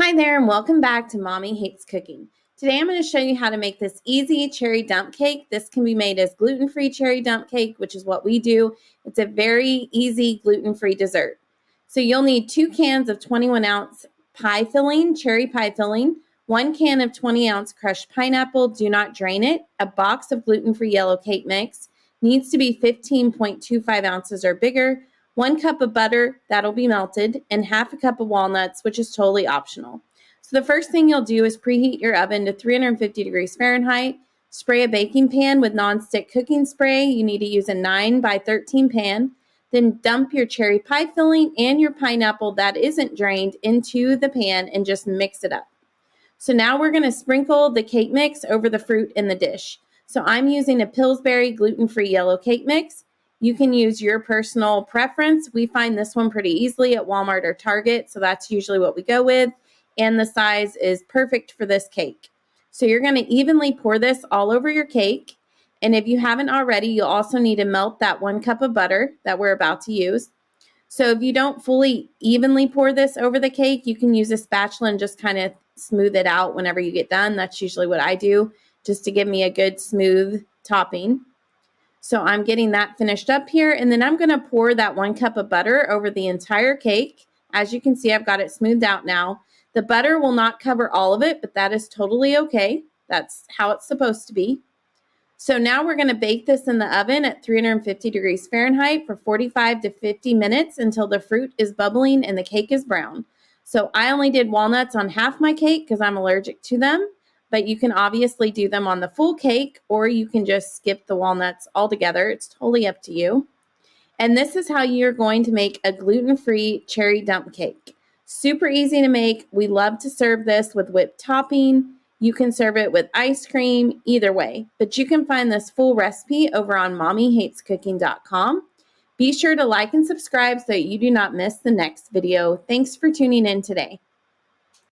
Hi there and welcome back to Mommy Hates Cooking. Today I'm going to show you how to make this easy cherry dump cake. This can be made as gluten-free cherry dump cake, which is what we do. It's a very easy gluten-free dessert. So you'll need 2 cans of 21-ounce pie filling, cherry pie filling, 1 can of 20-ounce crushed pineapple, do not drain it, a box of gluten-free yellow cake mix, needs to be 15.25 ounces or bigger, 1 cup of butter, that'll be melted, and half a cup of walnuts, which is totally optional. So the first thing you'll do is preheat your oven to 350 degrees Fahrenheit. Spray a baking pan with nonstick cooking spray. You need to use a 9 by 13 pan. Then dump your cherry pie filling and your pineapple that isn't drained into the pan and just mix it up. So now we're going to sprinkle the cake mix over the fruit in the dish. So I'm using a Pillsbury gluten-free yellow cake mix. You can use your personal preference. We find this one pretty easily at Walmart or Target, so that's usually what we go with. And the size is perfect for this cake. So you're going to evenly pour this all over your cake. And if you haven't already, you'll also need to melt that 1 cup of butter that we're about to use. So if you don't fully evenly pour this over the cake, you can use a spatula and just kind of smooth it out whenever you get done. That's usually what I do, just to give me a good smooth topping. So I'm getting that finished up here, and then I'm going to pour that 1 cup of butter over the entire cake. As you can see, I've got it smoothed out now. The butter will not cover all of it, but that is totally okay. That's how it's supposed to be. So now we're going to bake this in the oven at 350 degrees Fahrenheit for 45 to 50 minutes until the fruit is bubbling and the cake is brown. So I only did walnuts on half my cake because I'm allergic to them. But you can obviously do them on the full cake, or you can just skip the walnuts altogether. It's totally up to you. And this is how you're going to make a gluten-free cherry dump cake. Super easy to make. We love to serve this with whipped topping. You can serve it with ice cream, either way. But you can find this full recipe over on mommyhatescooking.com. Be sure to like and subscribe so you do not miss the next video. Thanks for tuning in today.